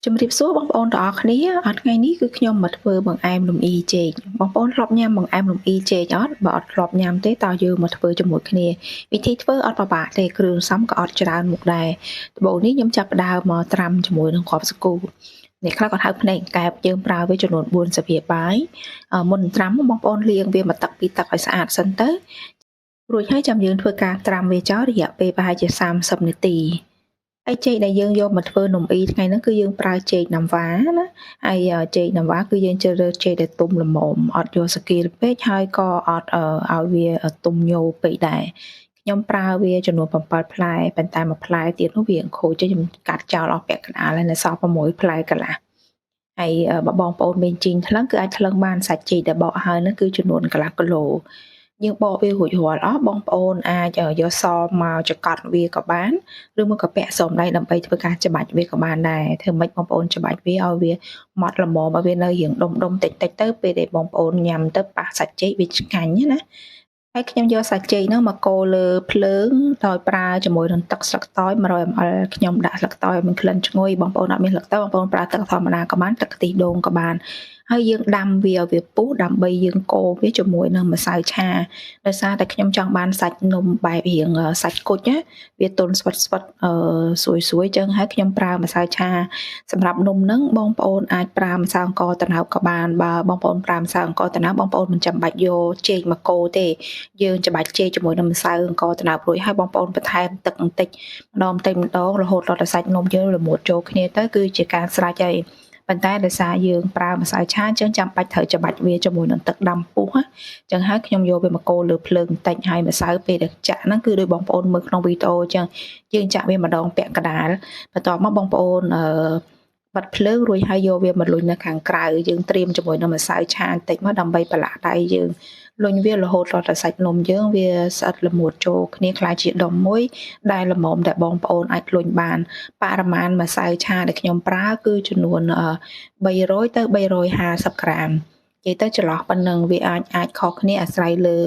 ជំរាបសួរបងប្អូនទាំងអស់គ្នាអត់ថ្ងៃនេះគឺខ្ញុំមកធ្វើបង្អែមលំអ៊ីចេកបងប្អូនធ្លាប់ញ៉ាំបង្អែមលំអ៊ីចេកអត់បើអត់ធ្លាប់ញ៉ាំទេតើយើងមកធ្វើជាមួយគ្នាវិធីធ្វើអត់ពិបាកទេគ្រឿងផ្សំក៏អត់ច្រើនមុខដែរដំបូងនេះខ្ញុំចាប់ផ្ដើមមកត្រាំជាមួយនឹងគ្រាប់សាគូអ្នកខ្លះគាត់ហៅភ្នែកកែបយើងប្រើវាចំនួន4សភាបាយមុនត្រាំបងប្អូនលាងវាមួយទឹកពីរទឹកឲ្យស្អាតសិនទៅរួចហើយចាំយើងធ្វើការត្រាំវាចោលរយៈពេលប្រហែលជា30នាទីហើយចេកដែលយើងយកមកធ្វើនំអ៊ីថ្ងៃហ្នឹងគឺយើងប្រើចេកណាំវ៉ាណាហើយចេកណាំវ៉ាគឺយើងជ្រើសរើសចេកដែលទុំល្មមអត់យកស្គីលពេកហើយក៏អត់ឲ្យវាទុំញយពេកដែរខ្ញុំប្រើវាចំនួន7ផ្លែប៉ុន្តែមួយផ្លែទៀតនោះវាខូចខ្ញុំកាត់ចោលអស់ពាក់កណ្ដាលហើយនៅសល់6ផ្លែកន្លះហើយបើបងប្អូនមានជីងថ្លឹងគឺអាចថ្លឹងបានសាច់ចេកដែលបកហើយនោះគឺចំនួនកន្លះគីឡូយើងបកវារួចរាល់អស់បងប្អូនអាចយកសមកចង្កត់វាក៏បានឬមកក៏ពាក់សមដៃដើម្បីធ្វើការច្បាច់វាក៏បានដែរធ្វើម៉េចបងប្អូនច្បាច់វាឲ្យវាម៉ត់ល្មមឲ្យវានៅរាងដុំតិចទៅពេលដែលបងប្អូនញ៉ាំទៅប៉ះសាច់ចេកវាឆ្ងាញ់ណាហើយខ្ញុំយកសាច់ចេកហ្នឹងមកកូរលើភ្លើងដោយប្រើជាមួយនឹងទឹកស្លឹកតើយ100 ml ខ្ញុំដាក់ស្លឹកតើយឲ្យមានក្លិនឈ្ងុយបងប្អូនអត់មានស្លឹកតើយបងប្អូនប្រើទឹកធម្មតាក៏បានទឹកខ្ទិះដូងក៏បានហើយយើងដាំវាឲ្យវាពុះដើម្បីយើងកូរវាជាមួយនឹងម្សៅឆាដោយសារតែខ្ញុំចង់បានសាច់នំបែបរៀងសាច់គុជណាវាទន់ស្វិតស្រួយចឹងហើយខ្ញុំប្រើម្សៅឆាសម្រាប់នំហ្នឹងបងប្អូនអាចប្រើម្សៅអង្ករត្នោតក៏បានបើបងប្អូនប្រើម្សៅអង្ករត្នោតបងប្អូនមិនចាំបាច់យកចេកមកកូរទេយើងច្បាច់ចេកជាមួយនឹងម្សៅអង្ករត្នោតរួចហើយបងប្អូនបន្ថែមទឹកបន្តិចម្ដងរហូតដល់សាច់នំយើងល្មួតចូលគ្នាទៅគឺជាការស្រេចហើយប៉ុន្តែដោយសារយើងប្រើម្សៅឆាអញ្ចឹងចាំបាច់ត្រូវច្បាច់វាជាមួយនឹងទឹកដាំពុះអញ្ចឹងហើយខ្ញុំយកវាមកកូរលើភ្លើងបន្តិចហើយម្សៅពេលដែលចាក់ហ្នឹងគឺដោយបងប្អូនមើលក្នុងវីដេអូអញ្ចឹងយើងចាក់វាម្ដងពាក់កណ្ដាលបន្ទាប់មកបងប្អូនបិទភ្លើងរួចហើយយកវាមកលុញនៅខាងក្រៅយើងត្រៀមជាមួយនឹងម្សៅឆាបន្តិចមកដើម្បីប្រឡាក់ដៃយើងលុញវារហូតដល់តែសាច់នំយើងវាស្អិតល្មួតចូលគ្នាខ្លាចជាដុំមួយដែលល្មមដែលបងប្អូនអាចលុញបានបរិមាណម្សៅឆាដែលខ្ញុំប្រើគឺចំនួន300ទៅ350ក្រាមនិយាយទៅចន្លោះប៉ុណ្ណឹងវាអាចខុសគ្នាអាស្រ័យលើ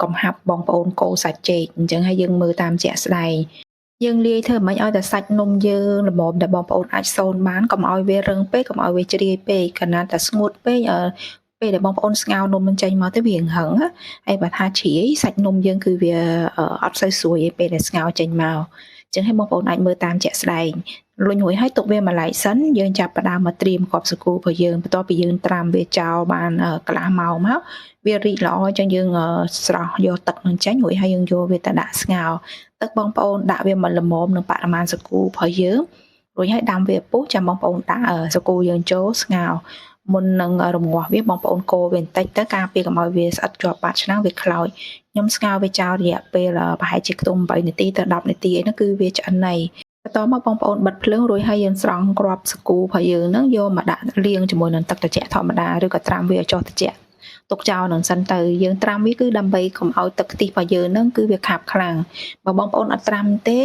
កំហាប់បងប្អូនកូរសាច់ចេកអញ្ចឹងហើយយើងមើលតាមជាក់ស្ដែងយើងលាយធ្វើម៉េចឲ្យតែសាច់នំយើងល្មមដែលបងប្អូនអាចសូនបានកុំឲ្យវារឹងពេកកុំឲ្យវាជ្រាយពេកកាលណាតែស្ងួតពេកពេលដែលបងប្អូនស្ងោរនំនឹងចេញមកទៅវាហឹងហើយបើថាជ្រាយសាច់នំយើងគឺវាអត់សូវស្រួយទេពេលដែលស្ងោរចេញមកអញ្ចឹងហើយបងប្អូនអាចមើលតាមជាក់ស្ដែងលុញរួចហើយទុកវាមួយឡែកសិនយើងចាប់ផ្ដើមមកត្រៀមគ្រាប់សាគូរបស់យើងបន្ទាប់ពីយើងត្រាំវាចោលបានកន្លះម៉ោងមកវារីកល្អអញ្ចឹងយើងស្រោះយកទឹកនឹងចេញរួចហើយយើងយកវាទៅដាក់ស្ងោរទឹកបងប្អូនដាក់វាមកល្មមនឹងបរិមាណសាគូរបស់យើងរួចហើយដាំវាពុះចាំបងប្អូនដាក់សាគូយើងចូលស្ងោរមុននឹងរងាស់វាបងប្អូនកូរវាបន្តិចទៅការពារកុំឲ្យវាស្អិតជាប់បាតឆ្នាំងវាខ្លោចខ្ញុំស្ងោរវាចោលរយៈពេលប្រហែលជាខ្ទង់8នាទីទៅ10នាទីអីហ្នឹងគឺវាឆ្អិនហើយបន្ទាប់មកបងប្អូនបិទភ្លើងរួចហើយយើងស្រង់គ្រាប់សាគូរបស់យើងហ្នឹងយកមកដាក់លាងជាមួយនឹងទឹកត្រជាក់ធម្មតាឬក៏ត្រាំវាឲ្យចុះត្រជាក់ទុកចោលនឹងសិនទៅយើងត្រាំវាគឺដើម្បីកុំឲ្យទឹកខ្ទិះរបស់យើងហ្នឹងគឺវាខាប់ខ្លាំងបើបងប្អូនអត់ត្រាំទេ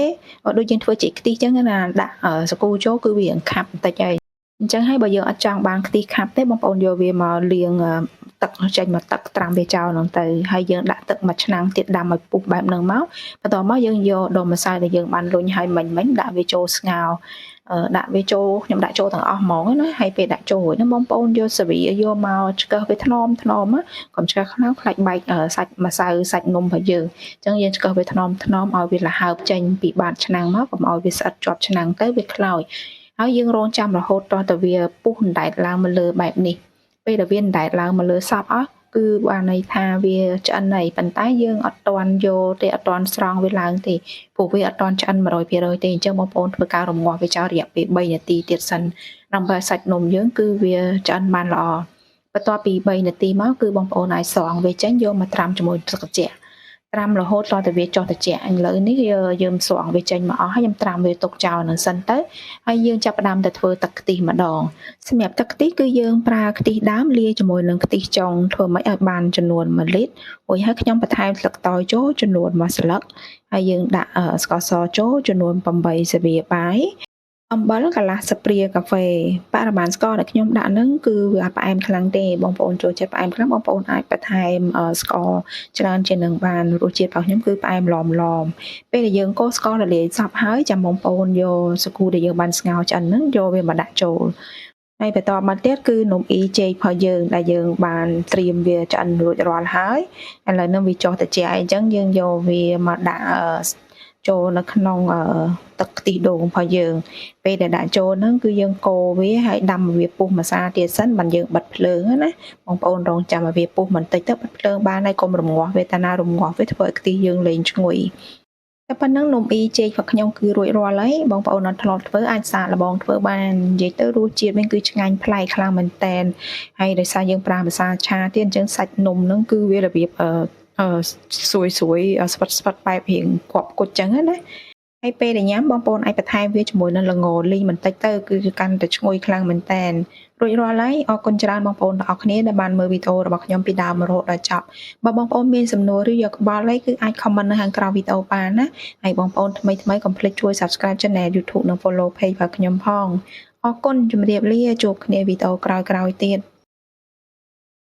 ដូចយើងធ្វើចេកខ្ទិះអញ្ចឹងណាដាក់សាគូចូលគឺវាខាប់បន្តិចហើយអញ្ចឹងហើយបើយើងអត់ចង់បានខ្ទិះខាប់ទេបងប្អូនយកវាមកលាងទឹកចេញមកទឹកត្រាំវាចោលហ្នឹងទៅហើយយើងដាក់ទឹកមួយឆ្នាំងទៀតដាំឲ្យពុះបែបហ្នឹងមកបន្ទាប់មកយើងយកដុំម្សៅដែលយើងបានលុញឲ្យមិញដាក់វាចូលស្ងោរដាក់វាចូលខ្ញុំដាក់ចូលទាំងអស់ហ្មងណាហើយពេលដាក់ចូលរួចហ្នឹងបងប្អូនយកសាវីយកមកឆ្កឹះវាថ្នមកុំឆ្កឹះខ្លាំងខ្លាចបែកសាច់ម្សៅសាច់នំរបស់យើងអញ្ចឹងយើងឆ្កឹះវាថ្នមឲ្យវាល្ហើបចេញពីបាតឆ្នាំងមកកុំឲ្យវាស្អិតជាប់ឆ្នាំងទៅវាខ្លោចហើយយើងរងចាំរហូតដល់តែវាពុះអណ្ដែតឡើងមកលើបែបនេះពេលដែលវាអណ្ដែតឡើងមកលើសពអស់គឺបានន័យថាវាឆ្អិនហើយប៉ុន្តែយើងអត់ទាន់យកទេអត់ទាន់ស្រង់វាឡើងទេព្រោះវាអត់ទាន់ឆ្អិន100%ទេអញ្ចឹងបងប្អូនធ្វើការរំងាស់វាចោលរយៈពេល3នាទីទៀតសិនដើម្បីឲ្យសាច់នំយើងគឺវាឆ្អិនបានល្អបន្ទាប់ពី3នាទីមកគឺបងប្អូនអាចស្រង់វាចេញយកមកត្រាំជាមួយទឹកត្រជាក់ត្រាំរហូតដល់តែវាចុះត្រជាក់ឥឡូវនេះយើងស្រង់វាចេញមកអស់ហើយខ្ញុំត្រាំវាទុកចោលនឹងសិនទៅហើយយើងចាប់ផ្ដើមទៅធ្វើទឹកខ្ទិះម្ដងសម្រាប់ទឹកខ្ទិះគឺយើងប្រើខ្ទិះដើមលាយជាមួយនឹងខ្ទិះចុងធ្វើម៉េចឲ្យបានចំនួន1លីត្ររួចហើយខ្ញុំបន្ថែមស្លឹកតើយចូលចំនួន1ស្លឹកហើយយើងដាក់ស្ករសចូលចំនួន8សភាបាយ អំបិលកន្លះស្លាបព្រាកាហ្វេបរិមាណស្ករដែលខ្ញុំដាក់ហ្នឹងគឺវាអត់ផ្អែមខ្លាំងទេបងប្អូនចូលចិត្តផ្អែមខ្លាំងបងប្អូនអាចបន្ថែមស្ករច្រើនជាងនឹងបានរសជាតិរបស់ខ្ញុំគឺផ្អែមឡមពេលដែលយើងកូរស្កររលាយសព្វហើយចាំបងប្អូនយកសាគូដែលយើងបានស្ងោរឆ្អិនហ្នឹងយកវាមកដាក់ចូលហើយបន្តមកទៀតគឺនំអ៊ីចេករបស់យើងដែលយើងបានត្រៀមវាឆ្អិនរួចរាល់ហើយឥឡូវនេះវាចុះត្រជាក់អីចឹងយើងយកវាមកដាក់ចូលនៅក្នុងទឹកខ្ទិះដូងរបស់យើងពេលដែលដាក់ចូលហ្នឹងគឺយើងកូរវាហើយដាំវាពុះម្សៅទៀតសិនបានយើងបិទភ្លើងណាបងប្អូនរងចាំឲ្យវាពុះបន្តិចទៅបិទភ្លើងបានហើយកុំរងាស់វាតាណារងាស់វាធ្វើឲ្យខ្ទិះយើងលែងឈ្ងុយតែប៉ុណ្ណឹងនំអ៊ីចេករបស់ខ្ញុំគឺរួចរាល់ហើយបងប្អូនអត់ធ្លាប់ធ្វើអាចសាកល្បងធ្វើបាននិយាយទៅរសជាតិវិញគឺឆ្ងាញ់ប្លែកខ្លាំងមែនតែនហើយដោយសារយើងប្រើម្សៅឆាទៀតអញ្ចឹងសាច់នំហ្នឹងគឺវារបៀបស្រួយស្វិតបែបរៀងគប់គុជចឹងណាហើយពេលដែលញ៉ាំបងប្អូនអាចបន្ថែមវាជាមួយនឹងល្ងលីងបន្តិចទៅគឺកាន់តែឈ្ងុយខ្លាំងមែនតែនរួចរាល់ហើយអរគុណច្រើនបងប្អូនទាំងអស់គ្នាដែលបានមើលវីដេអូរបស់ខ្ញុំពីដើមរហូតដល់ចប់បើបងប្អូនមានសំណួរឬយកក្បល់អីគឺអាច comment នៅខាងក្រោមវីដេអូបានណាហើយបងប្អូនថ្មីកុំភ្លេចជួយ subscribe channel YouTube និង follow page របស់ខ្ញុំផងអរគុណជម្រាបលាជួបគ្នាវីដេអូក្រោយៗទៀត